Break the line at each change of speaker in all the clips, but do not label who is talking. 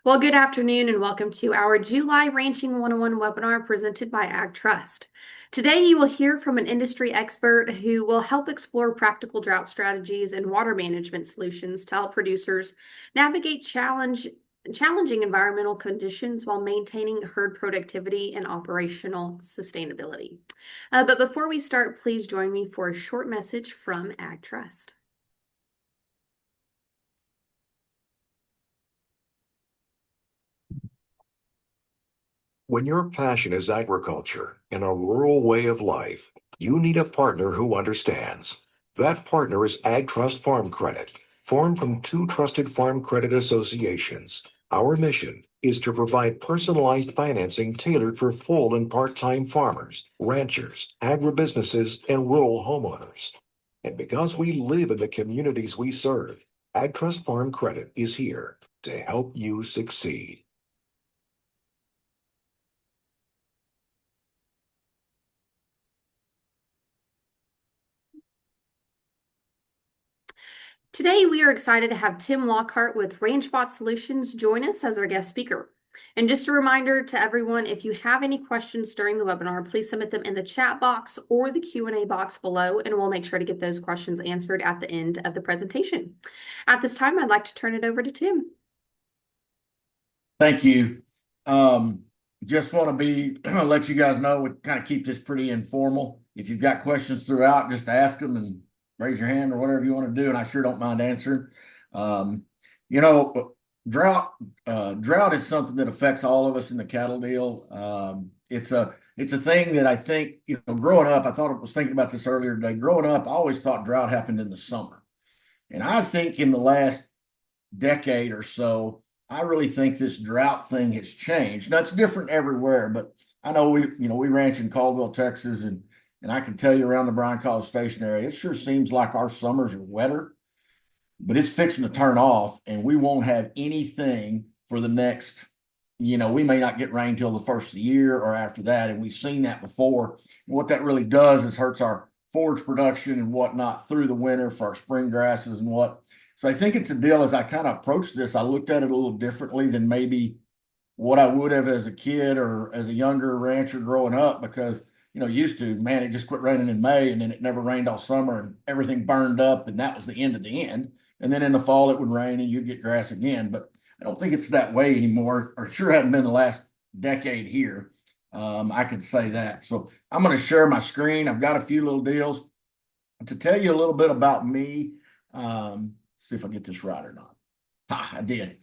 Well, good afternoon and welcome to our July Ranching 101 webinar presented by Ag Trust. Today, you will hear from an industry expert who will help explore practical drought strategies and water management solutions to help producers navigate challenging environmental conditions while maintaining herd productivity and operational sustainability. But before we start, please join me for a short message from Ag Trust.
When your passion is agriculture and a rural way of life, you need a partner who understands. That partner is Ag Trust Farm Credit, formed from two trusted farm credit associations. Our mission is to provide personalized financing tailored for full and part-time farmers, ranchers, agribusinesses, and rural homeowners. And because we live in the communities we serve, Ag Trust Farm Credit is here to help you succeed.
Today, we are excited to have Tim Lockhart with RangeBot Solutions join us as our guest speaker. And just a reminder to everyone, if you have any questions during the webinar, please submit them in the chat box or the Q&A box below, and we'll make sure to get those questions answered at the end of the presentation. At this time, I'd like to turn it over to Tim.
Thank you. Just want to let you guys know we kind of keep this pretty informal. If you've got questions throughout, just ask them and raise your hand or whatever you want to do, and I sure don't mind answering. You know, drought is something that affects all of us in the cattle deal. It's a thing that I think, growing up, I was thinking about this earlier today. Growing up, I always thought drought happened in the summer. And I think in the last decade or so, I really think this drought thing has changed. Now, it's different everywhere, but I know we ranch in Caldwell, Texas, and I can tell you around the Bryan College Station area, it sure seems like our summers are wetter, but it's fixing to turn off, and we won't have anything for the next, we may not get rain till the first of the year or after that, and we've seen that before. And what that really does is hurts our forage production and whatnot through the winter for our spring grasses and what. So I think it's a deal. As I kind of approached this, I looked at it a little differently than maybe what I would have as a kid or as a younger rancher growing up, because, used to, man, it just quit raining in May and then it never rained all summer and everything burned up and that was the end of the end. And then in the fall it would rain and you'd get grass again. But I don't think it's that way anymore, or sure hadn't been the last decade here. I could say that. So I'm going to share my screen. I've got a few little deals to tell you a little bit about me. See if I get this right or not. I did.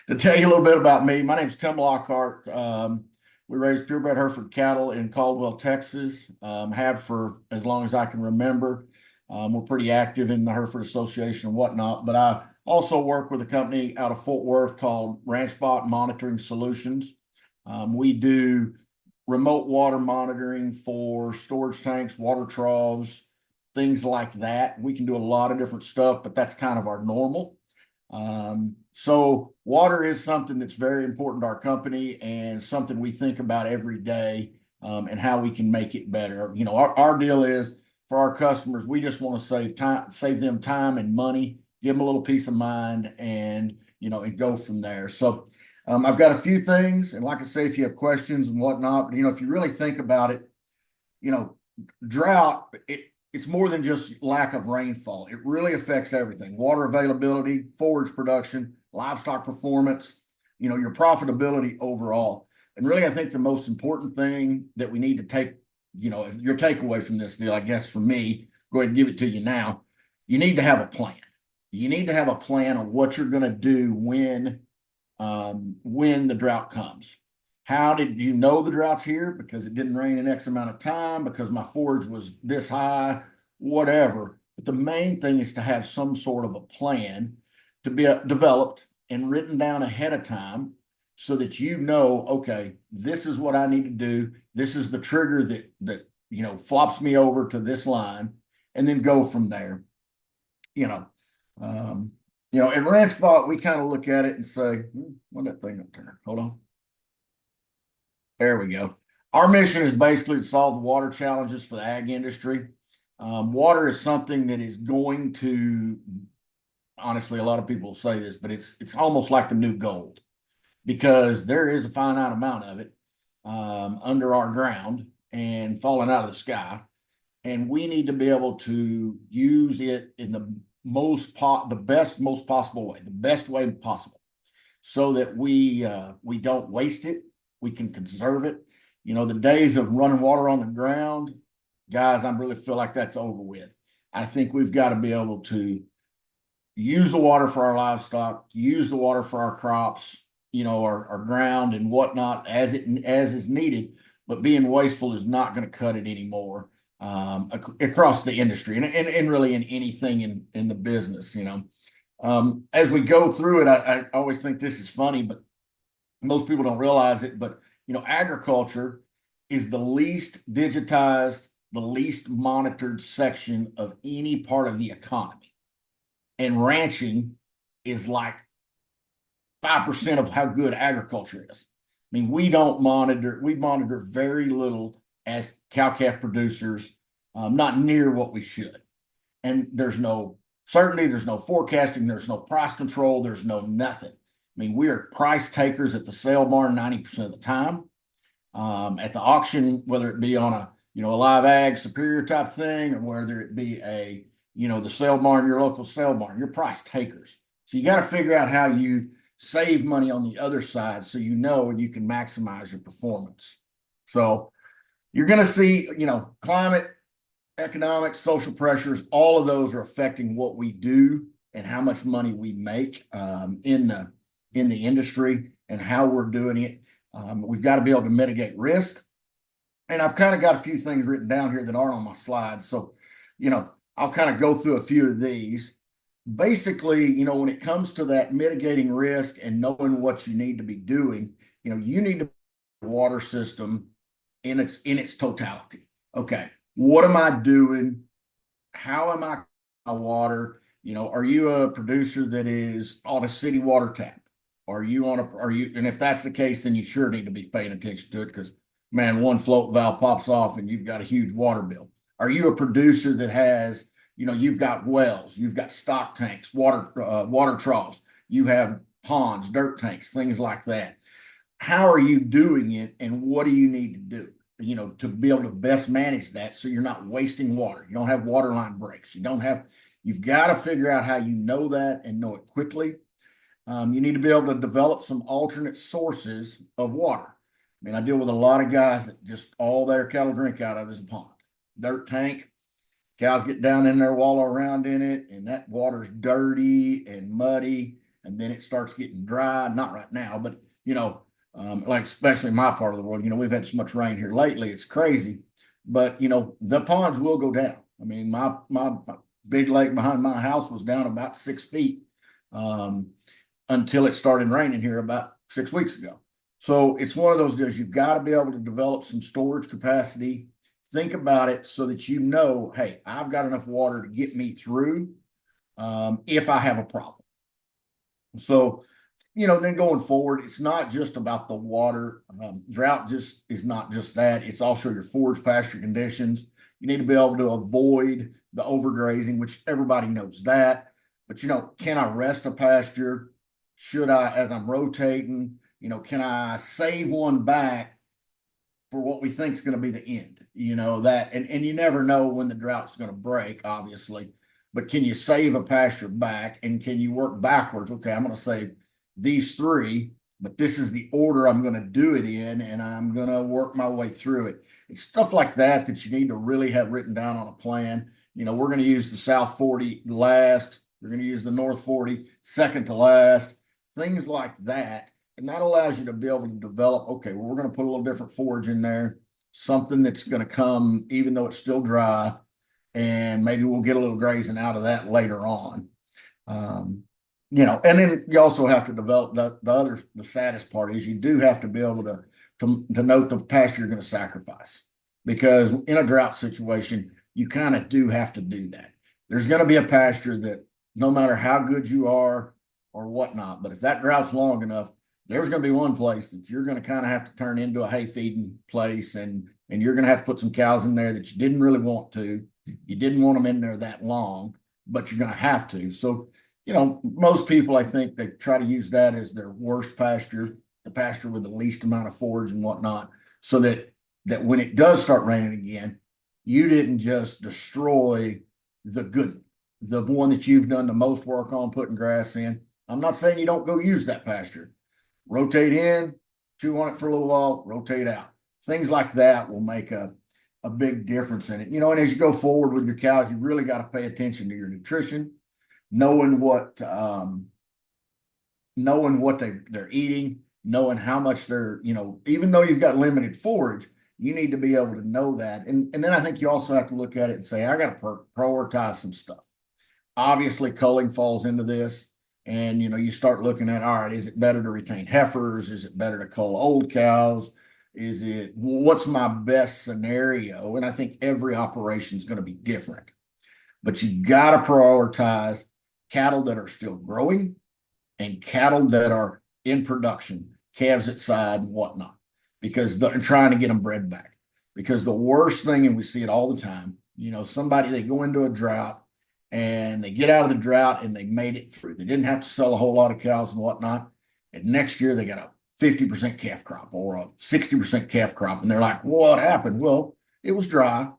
To tell you a little bit about me, my name's Tim Lockhart. We raise purebred Hereford cattle in Caldwell, Texas. Have for as long as I can remember. We're pretty active in the Hereford Association and whatnot, but I also work with a company out of Fort Worth called RangeBot Monitoring Solutions. We do remote water monitoring for storage tanks, water troughs, things like that. We can do a lot of different stuff, but that's kind of our normal. So water is something that's very important to our company and something we think about every day, and how we can make it better. Our deal is for our customers, we just want to save them time and money, give them a little peace of mind, and go from there. So I've got a few things, and like I say, if you have questions and whatnot, but if you really think about it, drought, it's more than just lack of rainfall. It really affects everything: water availability, forage production, livestock performance, your profitability overall. And really, I think the most important thing that we need to take, if your takeaway from this deal, I guess for me, go ahead and give it to you now. You need to have a plan. You need to have a plan on what you're going to do when the drought comes. How did you know the drought's here? Because it didn't rain in X amount of time, because my forage was this high, whatever. But the main thing is to have some sort of a plan to be developed and written down ahead of time so that okay, this is what I need to do. This is the trigger that flops me over to this line, and then go from there. In RangeBot, we kind of look at it and say, what that thing up there? Hold on. There we go. Our mission is basically to solve the water challenges for the ag industry. Water is something that is going to, honestly, a lot of people say this, but it's almost like the new gold. because there is a finite amount of it under our ground and falling out of the sky. And we need to be able to use it in the most possible way, the best way possible, so that we don't waste it. We can conserve it. You know, the days of running water on the ground, guys, I really feel like that's over with. I think we've got to be able to use the water for our livestock, use the water for our crops, you know, our ground and whatnot as is needed. But being wasteful is not going to cut it anymore across the industry and really in anything in the business, you know. As we go through it, I always think this is funny, but most people don't realize it. But you know, agriculture is the least digitized, the least monitored section of any part of the economy, and ranching is like 5% of how good agriculture is. I mean, we monitor very little as cow-calf producers, not near what we should. And there's no certainty, there's no forecasting, there's no price control, there's no nothing. I mean, we are price takers at the sale barn 90% of the time. At the auction, whether it be on a live ag superior type thing, or whether it be the sale barn, your local sale barn, you're price takers. So you got to figure out how you save money on the other side, so and you can maximize your performance. So you're going to see, climate, economic, social pressures, all of those are affecting what we do and how much money we make in the industry and how we're doing it. We've got to be able to mitigate risk. And I've kind of got a few things written down here that aren't on my slides. So, I'll kind of go through a few of these. Basically, when it comes to that mitigating risk and knowing what you need to be doing, you need to water system in its totality. Okay, what am I doing? How am I water? Are you a producer that is on a city water tap? And if that's the case, then you sure need to be paying attention to it, because man, one float valve pops off and you've got a huge water bill. Are you a producer that has, you've got wells, you've got stock tanks, water troughs, you have ponds, dirt tanks, things like that? How are you doing it, and what do you need to do, to be able to best manage that so you're not wasting water? You don't have water line breaks. You've got to figure out how you know that and know it quickly. You need to be able to develop some alternate sources of water. I mean, I deal with a lot of guys that just all their cattle drink out of is a pond, dirt tank. Cows get down in there, wallow around in it, and that water's dirty and muddy, and then it starts getting dry. Not right now, but like especially in my part of the world, we've had so much rain here lately, it's crazy. But the ponds will go down. I mean, my big lake behind my house was down about 6 feet until it started raining here about 6 weeks ago. So it's one of those deals. You've got to be able to develop some storage capacity. Think about it so that hey, I've got enough water to get me through if I have a problem. So, then going forward, it's not just about the water. Drought just is not just that. It's also your forage pasture conditions. You need to be able to avoid the overgrazing, which everybody knows that. But, can I rest a pasture? Should I, as I'm rotating, can I save one back for what we think is going to be the end? And you never know when the drought's going to break, obviously, but can you save a pasture back, and can you work backwards? Okay, I'm going to save these three, but this is the order I'm going to do it in, and I'm going to work my way through it. It's stuff like that you need to really have written down on a plan. We're going to use the South 40 last. We're going to use the North 40 second to last, things like that. And that allows you to be able to develop, okay, well, we're going to put a little different forage in there, something that's going to come even though it's still dry, and maybe we'll get a little grazing out of that later on. And then you also have to develop the saddest part is you do have to be able to note the pasture you're going to sacrifice, because in a drought situation, you kind of do have to do that. There's going to be a pasture that no matter how good you are or whatnot, but if that drought's long enough, there's going to be one place that you're going to kind of have to turn into a hay feeding place, and you're going to have to put some cows in there that you didn't really want to. You didn't want them in there that long, but you're going to have to. So, most people, I think, they try to use that as their worst pasture. the pasture with the least amount of forage and whatnot, so that when it does start raining again, you didn't just destroy the one that you've done the most work on putting grass in. I'm not saying you don't go use that pasture. Rotate in, chew on it for a little while, rotate out. Things like that will make a big difference in it. And as you go forward with your cows, you really got to pay attention to your nutrition, knowing what they're eating, knowing how much they're, even though you've got limited forage, you need to be able to know that. And then I think you also have to look at it and say, I got to prioritize some stuff. Obviously, culling falls into this. And, you start looking at, all right, is it better to retain heifers? Is it better to cull old cows? What's my best scenario? And I think every operation is going to be different. But you got to prioritize cattle that are still growing and cattle that are in production, calves at side and whatnot, because they're trying to get them bred back. Because the worst thing, and we see it all the time, they go into a drought and they get out of the drought and they made it through. They didn't have to sell a whole lot of cows and whatnot. And next year they got a 50% calf crop or a 60% calf crop. And they're like, what happened? Well, it was dry.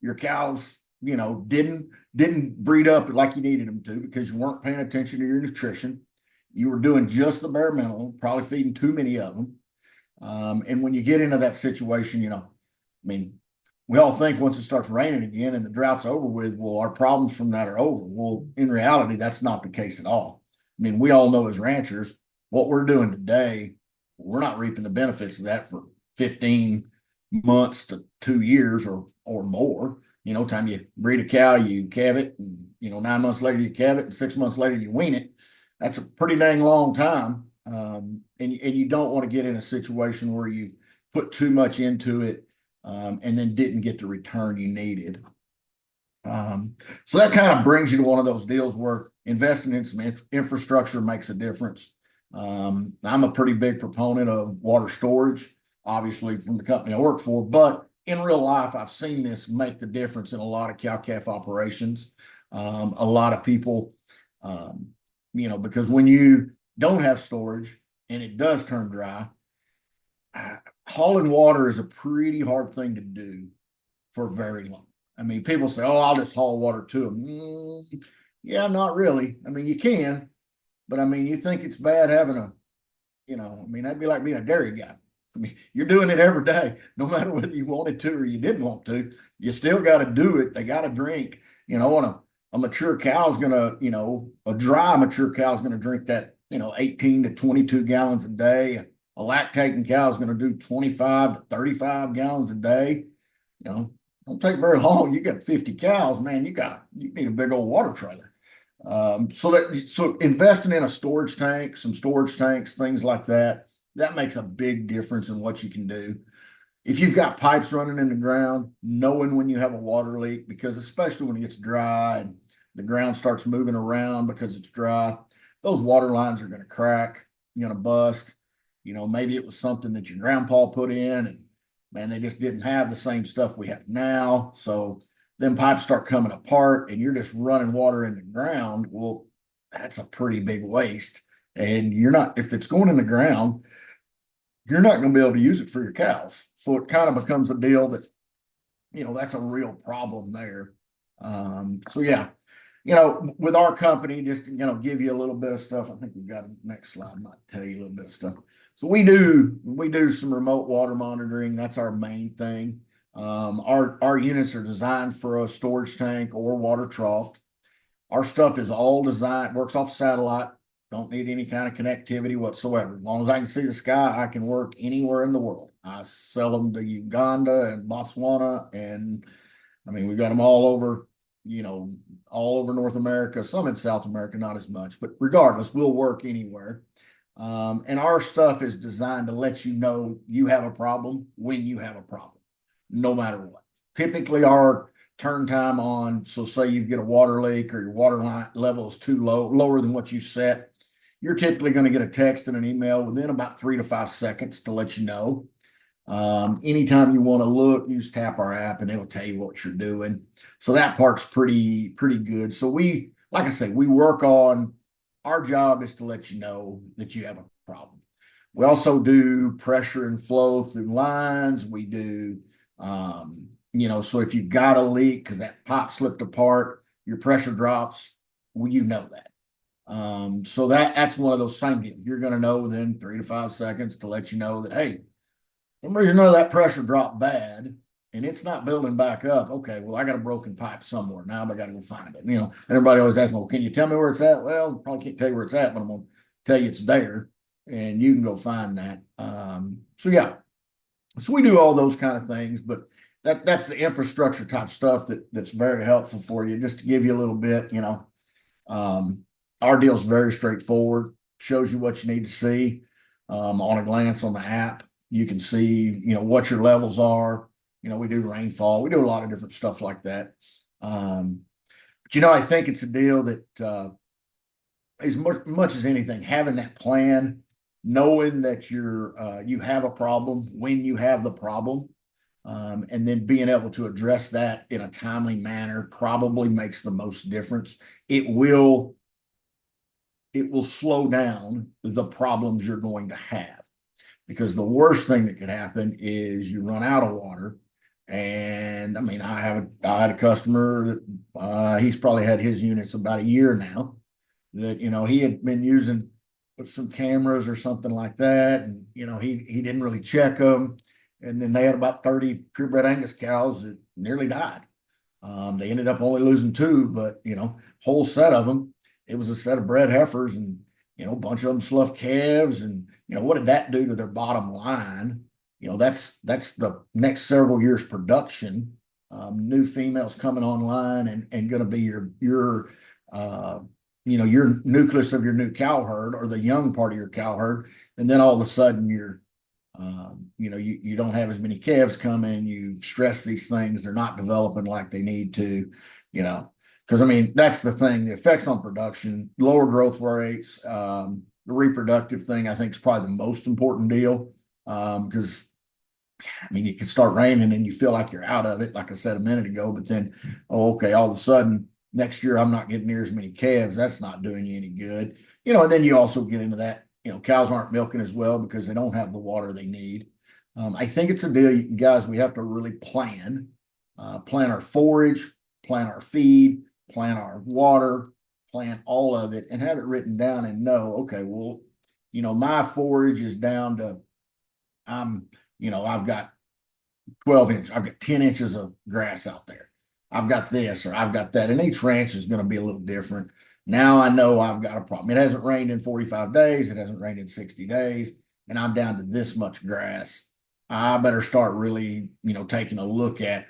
Your cows, didn't breed up like you needed them to because you weren't paying attention to your nutrition. You were doing just the bare minimum, probably feeding too many of them. And when you get into that situation, we all think once it starts raining again and the drought's over with, well, our problems from that are over. Well, in reality, that's not the case at all. We all know as ranchers, what we're doing today, we're not reaping the benefits of that for 15 months to 2 years or more. Time you breed a cow, you calve it, and 9 months later you calve it, and 6 months later you wean it. That's a pretty dang long time. And you don't want to get in a situation where you've put too much into it and then didn't get the return you needed. So that kind of brings you to one of those deals where investing in some infrastructure makes a difference. I'm a pretty big proponent of water storage, obviously from the company I work for, but in real life, I've seen this make the difference in a lot of cow-calf operations. A lot of people, because when you don't have storage and it does turn dry, hauling water is a pretty hard thing to do for very long. People say, oh, I'll just haul water to them. Yeah, not really. You can, but you think it's bad having that'd be like being a dairy guy. You're doing it every day, no matter whether you wanted to or you didn't want to. You still got to do it. They got to drink. And a mature cow's gonna, a dry mature cow's gonna drink that, 18 to 22 gallons a day. A lactating cow is gonna do 25 to 35 gallons a day. Don't take very long. You got 50 cows, man. You need a big old water trailer. So investing in a storage tank, some storage tanks, things like that makes a big difference in what you can do. If you've got pipes running in the ground, knowing when you have a water leak, because especially when it gets dry and the ground starts moving around because it's dry, those water lines are going to crack, you're going to bust. Maybe it was something that your grandpa put in and man, they just didn't have the same stuff we have now. So then pipes start coming apart and you're just running water in the ground. Well, that's a pretty big waste. And if it's going in the ground, you're not going to be able to use it for your cows. So it kind of becomes a deal that, that's a real problem there. So yeah, with our company, just to, give you a little bit of stuff. I think we've got a next slide. I might tell you a little bit of stuff. So we do some remote water monitoring. That's our main thing. Our units are designed for a storage tank or water trough. Our stuff is all designed, works off satellite. Don't need any kind of connectivity whatsoever. As long as I can see the sky, I can work anywhere in the world. I sell them to Uganda and Botswana, and we've got them all over, all over North America, some in South America, not as much, but regardless, we'll work anywhere. And our stuff is designed to let you know you have a problem when you have a problem, no matter what. Typically, our turn time on, so say you get a water leak or your water line level is too low, lower than what you set, you're typically going to get a text and an email within about 3 to 5 seconds to let you know. Anytime you want to look, you just tap our app and it'll tell you what you're doing. So that part's pretty good. So like I say, we work on, our job is to let you know that you have a problem. We also do pressure and flow through lines. We do, so if you've got a leak because that pipe slipped apart, your pressure drops, well, you know that. So that's one of those same deals. You're going to know within 3 to 5 seconds to let you know that, hey, for some reason or another, that pressure dropped bad and it's not building back up. Okay, well, I got a broken pipe somewhere. Now I got to go find it. And everybody always asks me, well, can you tell me where it's at? Well, probably can't tell you where it's at, but I'm going to tell you it's there and you can go find that. So yeah, so we do all those kind of things, but that's the infrastructure type stuff that's very helpful for you. Just to give you a little bit, our deal's very straightforward. Shows you what you need to see on a glance on the app. You can see, what your levels are. We do rainfall. We do a lot of different stuff like that. But I think it's a deal that as much as anything, having that plan, knowing that you have a problem when you have the problem, and then being able to address that in a timely manner probably makes the most difference. It will slow down the problems you're going to have, because the worst thing that could happen is you run out of water. And I mean, I had a customer that he's probably had his units about a year now, that he had been using some cameras or something like that, and he didn't really check them, and then they had about 30 purebred Angus cows that nearly died. They ended up only losing two, but whole set of them. It was a set of bred heifers, and a bunch of them sloughed calves, and what did that do to their bottom line? That's the next several years production. New females coming online and going to be your nucleus of your new cow herd, or the young part of your cow herd, and then all of a sudden you don't have as many calves coming. You've stressed these things; they're not developing like they need to. Because I mean, that's the thing. The effects on production, lower growth rates, the reproductive thing, I think is probably the most important deal. Because I mean, it can start raining and you feel like you're out of it, like I said a minute ago. But then, oh, okay, all of a sudden next year I'm not getting near as many calves. That's not doing you any good. And then you also get into that. Cows aren't milking as well because they don't have the water they need. I think it's a deal, you guys. We have to really plan our forage, plan our feed, plan our water, plan all of it, and have it written down and know, okay, well, my forage is down to, I've got 12 inches, I've got 10 inches of grass out there. I've got this or I've got that. And each ranch is going to be a little different. Now I know I've got a problem. It hasn't rained in 45 days. It hasn't rained in 60 days. And I'm down to this much grass. I better start really, taking a look at,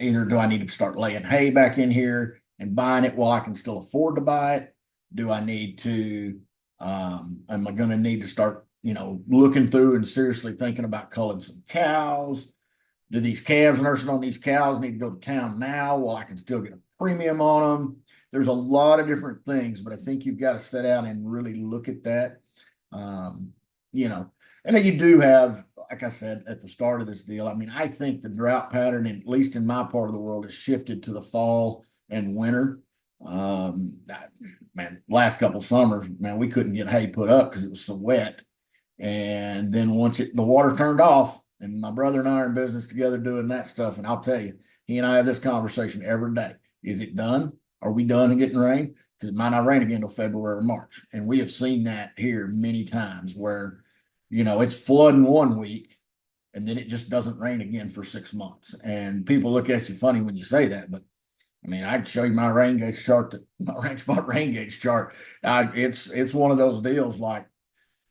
either do I need to start laying hay back in here and buying it while I can still afford to buy it? Do I need to, am I going to need to start, looking through and seriously thinking about culling some cows? Do these calves nursing on these cows need to go to town now while I can still get a premium on them? There's a lot of different things, but I think you've got to sit down and really look at that. And then you do have, like I said at the start of this deal, I mean, I think the drought pattern, at least in my part of the world, has shifted to the fall and winter. Man, last couple summers, man, we couldn't get hay put up because it was so wet. And then once the water turned off, and my brother and I are in business together doing that stuff, and I'll tell you, he and I have this conversation every day. Is it done? Are we done and getting rain? Because it might not rain again until February or March. And we have seen that here many times where, it's flooding one week and then it just doesn't rain again for 6 months. And people look at you funny when you say that, but I mean, I can show you my rain gauge chart, my ranch spot rain gauge chart. It's one of those deals like,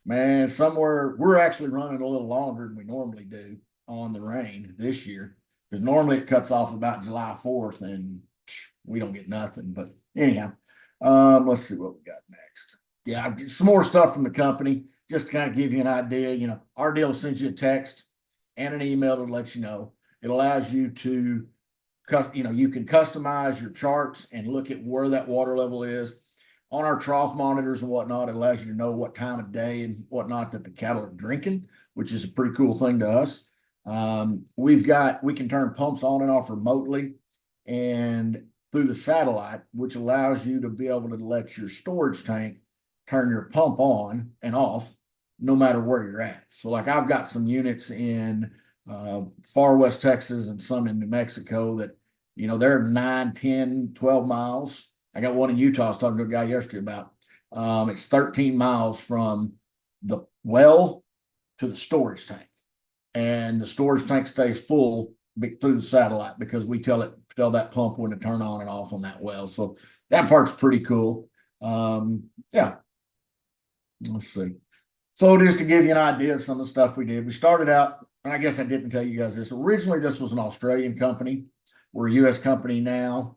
man, somewhere we're actually running a little longer than we normally do on the rain this year, because normally it cuts off about July 4th and we don't get nothing. But anyhow, let's see what we got next. Yeah, some more stuff from the company just to kind of give you an idea. Our deal sends you a text and an email to let you know. It allows you to, you can customize your charts and look at where that water level is. On our trough monitors and whatnot, it allows you to know what time of day and whatnot that the cattle are drinking, which is a pretty cool thing to us. We can turn pumps on and off remotely and through the satellite, which allows you to be able to let your storage tank turn your pump on and off no matter where you're at. So like I've got some units in far west Texas and some in New Mexico that, they're 9, 10, 12 miles. I got one in Utah I was talking to a guy yesterday about. It's 13 miles from the well to the storage tank. And the storage tank stays full through the satellite because we tell that pump when to turn on and off on that well. So that part's pretty cool. Yeah. Let's see. So just to give you an idea of some of the stuff we did, we started out, and I guess I didn't tell you guys this. Originally, this was an Australian company. We're a U.S. company now.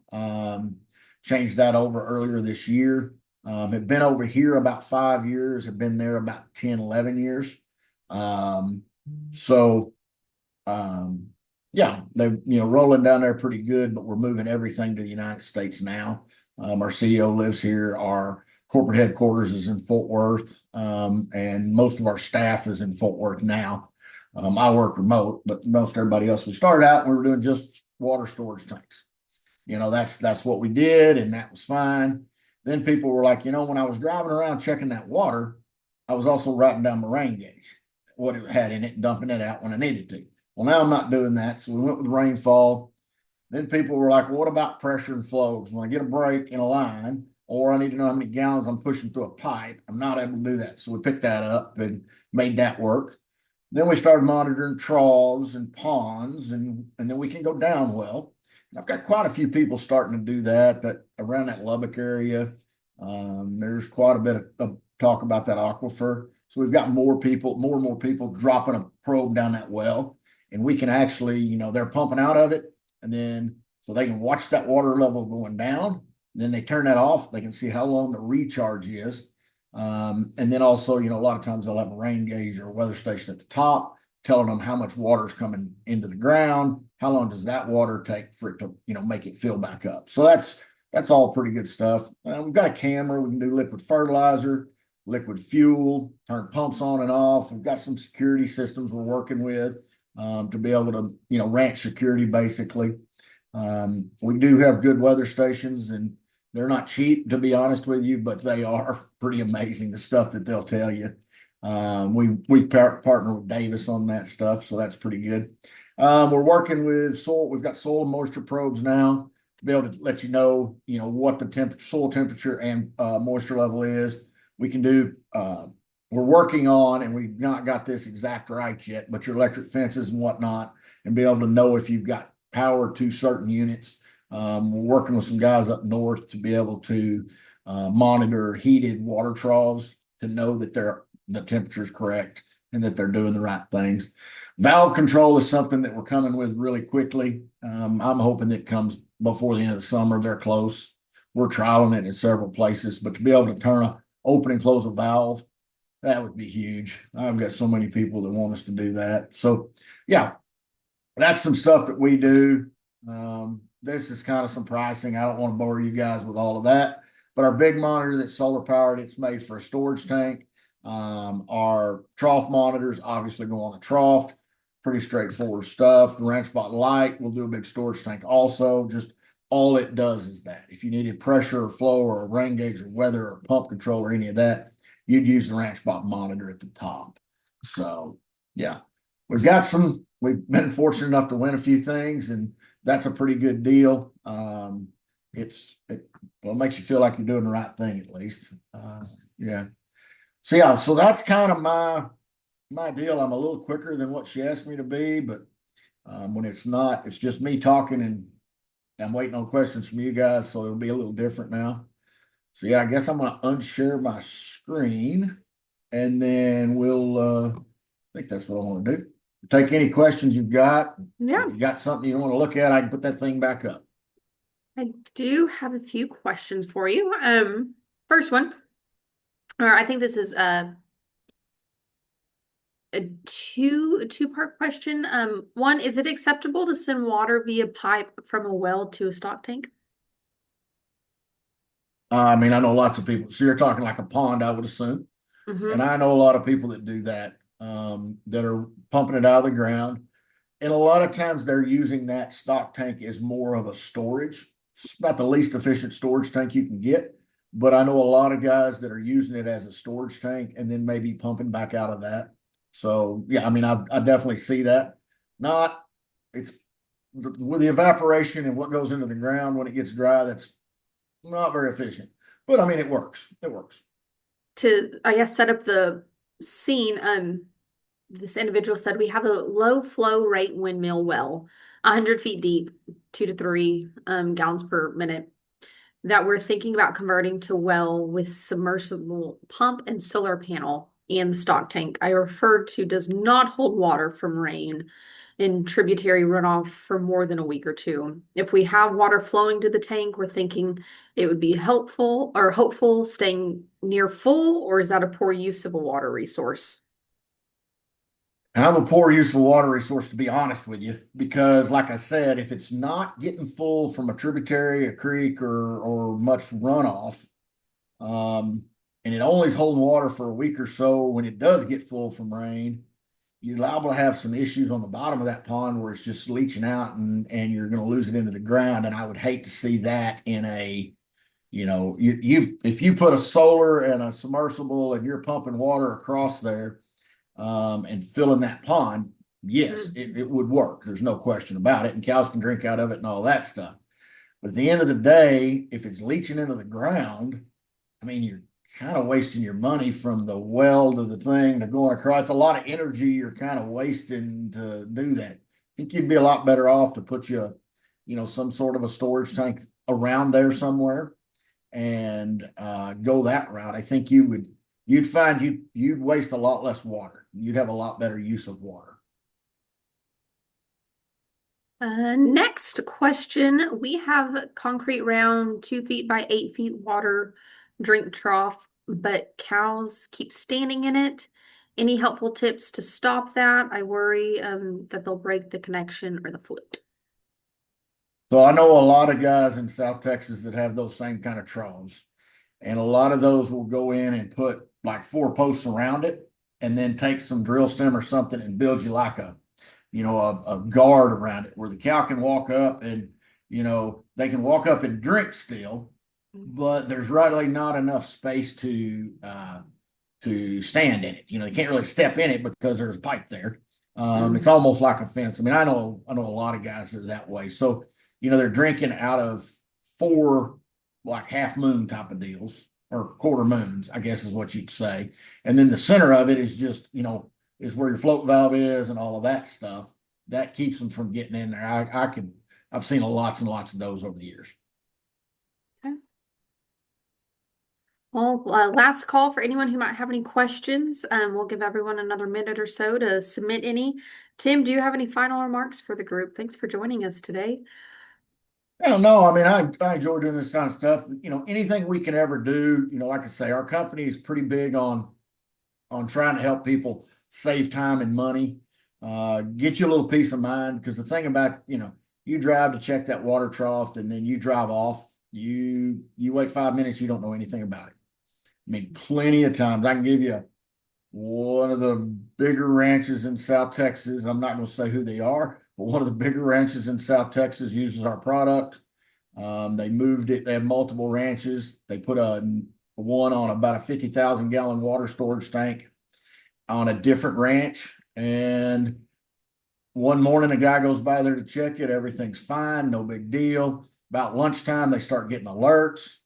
Changed that over earlier this year. Have been over here about 5 years. Have been there about 10, 11 years. So, yeah, they rolling down there pretty good, but we're moving everything to the United States now. Our CEO lives here. Our corporate headquarters is in Fort Worth, and most of our staff is in Fort Worth now. I work remote, but most everybody else. We started out and we were doing just water storage tanks. That's what we did, and that was fine. Then people were like, when I was driving around checking that water, I was also writing down my rain gauge, what it had in it, and dumping it out when I needed to. Well, now I'm not doing that. So we went with rainfall. Then people were like, well, what about pressure and flows? When I get a break in a line, or I need to know how many gallons I'm pushing through a pipe, I'm not able to do that. So we picked that up and made that work. Then we started monitoring troughs and ponds, and then we can go down well. And I've got quite a few people starting to do that around that Lubbock area. There's quite a bit of talk about that aquifer. So we've got more and more people dropping a probe down that well, and we can actually, they're pumping out of it, and then so they can watch that water level going down. Then they turn that off. They can see how long the recharge is. And then also, a lot of times they'll have a rain gauge or a weather station at the top telling them how much water is coming into the ground. How long does that water take for it to, make it fill back up? So that's all pretty good stuff. We've got a camera. We can do liquid fertilizer, liquid fuel, turn pumps on and off. We've got some security systems we're working with to be able to, ranch security basically. We do have good weather stations, and they're not cheap, to be honest with you, but they are pretty amazing, the stuff that they'll tell you. We partner with Davis on that stuff, so that's pretty good. We're working with soil. We've got soil and moisture probes now to be able to let you know, what the soil temperature and moisture level is. We can do. We're working on, and we've not got this exact right yet, but your electric fences and whatnot, and be able to know if you've got power to certain units. We're working with some guys up north to be able to monitor heated water troughs to know that the temperature is correct and that they're doing the right things. Valve control is something that we're coming with really quickly. I'm hoping that it comes before the end of the summer. They're close. We're trialing it in several places, but to be able to open and close a valve, that would be huge. I've got so many people that want us to do that. So yeah, that's some stuff that we do. This is kind of some pricing. I don't want to bore you guys with all of that, but our big monitor that's solar powered, it's made for a storage tank. Our trough monitors obviously go on a trough, pretty straightforward stuff. The ranch spot light will do a big storage tank also. Just all it does is that if you needed pressure or flow or a rain gauge or weather or pump control or any of that, you'd use the ranch spot monitor at the top. So yeah, we've been fortunate enough to win a few things, and that's a pretty good deal. It makes you feel like you're doing the right thing at least. Yeah. So yeah, so that's kind of my deal. I'm a little quicker than what she asked me to be, but when it's not, it's just me talking, and I'm waiting on questions from you guys, so it'll be a little different now. So yeah, I guess I'm gonna unshare my screen, and then I think that's what I want to do. Take any questions you've got.
Yeah.
If you got something you want to look at, I can put that thing back up.
I do have a few questions for you. First one, or I think this is a two-part question. One, is it acceptable to send water via pipe from a well to a stock tank?
I mean, I know lots of people. So you're talking like a pond, I would assume. And I know a lot of people that do that, that are pumping it out of the ground. And a lot of times they're using that stock tank as more of a storage. It's about the least efficient storage tank you can get, but I know a lot of guys that are using it as a storage tank and then maybe pumping back out of that. So yeah, I mean, I definitely see that. Not it's with the evaporation and what goes into the ground when it gets dry, that's not very efficient. But I mean, it works. It works.
To, I guess, set up the scene, this individual said we have a low flow rate windmill well, 100 feet deep, 2 to 3 gallons per minute, that we're thinking about converting to well with submersible pump and solar panel. And the stock tank I referred to does not hold water from rain and tributary runoff for more than a week or two. If we have water flowing to the tank, we're thinking it would be helpful or hopeful staying near full, or is that a poor use of a water resource?
And I'm a poor use of a water resource, to be honest with you, because like I said, if it's not getting full from a tributary, a creek, or much runoff, and it only is holding water for a week or so, when it does get full from rain, you're liable to have some issues on the bottom of that pond where it's just leaching out and you're going to lose it into the ground. And I would hate to see that in a, you if you put a solar and a submersible and you're pumping water across there, and filling that pond, yes, it would work. There's no question about it. And cows can drink out of it and all that stuff. But at the end of the day, if it's leaching into the ground, I mean, you're kind of wasting your money from the well to the thing to going across. It's a lot of energy you're kind of wasting to do that. I think you'd be a lot better off to put some sort of a storage tank around there somewhere and go that route. I think you'd find you'd waste a lot less water. You'd have a lot better use of water.
Next question. We have concrete round 2 feet by 8 feet water drink trough, but cows keep standing in it. Any helpful tips to stop that? I worry that they'll break the connection or the flute.
So I know a lot of guys in South Texas that have those same kind of troughs. And a lot of those will go in and put like 4 posts around it and then take some drill stem or something and build you like a guard around it where the cow can walk up and, they can walk up and drink still, but there's really not enough space to stand in it. They can't really step in it because there's a pipe there. It's almost like a fence. I mean, I know a lot of guys that are that way. So, they're drinking out of 4 like half moon type of deals or quarter moons, I guess is what you'd say. And then the center of it is just, is where your float valve is and all of that stuff. That keeps them from getting in there. I've seen lots and lots of those over the years.
Okay. Well, last call for anyone who might have any questions. We'll give everyone another minute or so to submit any. Tim, do you have any final remarks for the group? Thanks for joining us today.
I don't know. I mean, I enjoy doing this kind of stuff. Anything we can ever do, like I say, our company is pretty big on trying to help people save time and money, get you a little peace of mind. Because the thing about, you drive to check that water trough and then you drive off, you wait 5 minutes, you don't know anything about it. I mean, plenty of times. I can give you one of the bigger ranches in South Texas. I'm not going to say who they are, but one of the bigger ranches in South Texas uses our product. They moved it. They have multiple ranches. They put one on about a 50,000 gallon water storage tank on a different ranch. And one morning, a guy goes by there to check it. Everything's fine. No big deal. About lunchtime, they start getting alerts.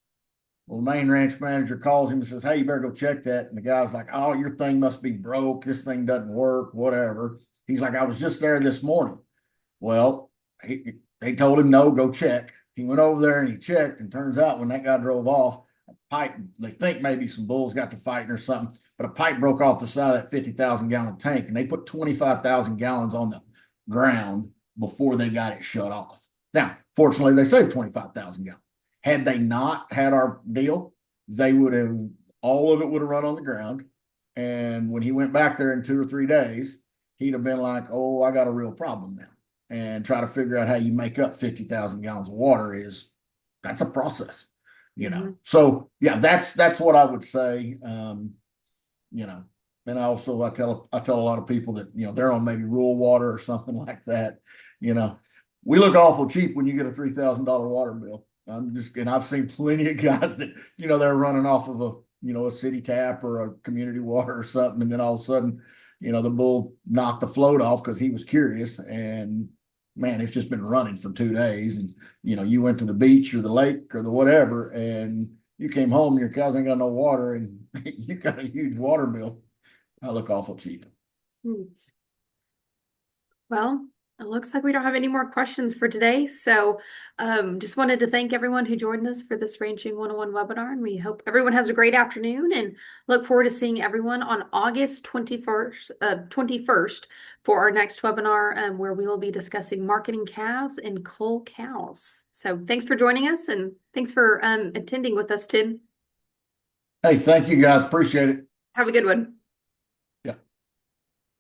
Well, the main ranch manager calls him and says, "Hey, you better go check that." And the guy's like, "Oh, your thing must be broke. This thing doesn't work, whatever." He's like, "I was just there this morning." Well, they told him, "No, go check." He went over there and he checked, and turns out when that guy drove off, a pipe, they think maybe some bulls got to fighting or something, but a pipe broke off the side of that 50,000 gallon tank, and they put 25,000 gallons on the ground before they got it shut off. Now, fortunately, they saved 25,000 gallons. Had they not had our deal, all of it would have run on the ground. And when he went back there in 2 or 3 days, he'd have been like, "Oh, I got a real problem now." And try to figure out how you make up 50,000 gallons of water that's a process, So yeah, that's what I would say. And also I tell a lot of people that, they're on maybe rural water or something like that. We look awful cheap when you get a $3,000 water bill. And I've seen plenty of guys that, they're running off of a city tap or a community water or something. And then all of a sudden, the bull knocked the float off because he was curious. And man, it's just been running for 2 days. And, you went to the beach or the lake or the whatever, and you came home and your cows ain't got no water and you got a huge water bill. I look awful cheap.
Hmm. Well, it looks like we don't have any more questions for today. So just wanted to thank everyone who joined us for this Ranching 101 webinar. And we hope everyone has a great afternoon and look forward to seeing everyone on August 21st for our next webinar where we will be discussing marketing calves and cull cows. So thanks for joining us and thanks for attending with us, Tim.
Hey, thank you guys. Appreciate it.
Have a good one.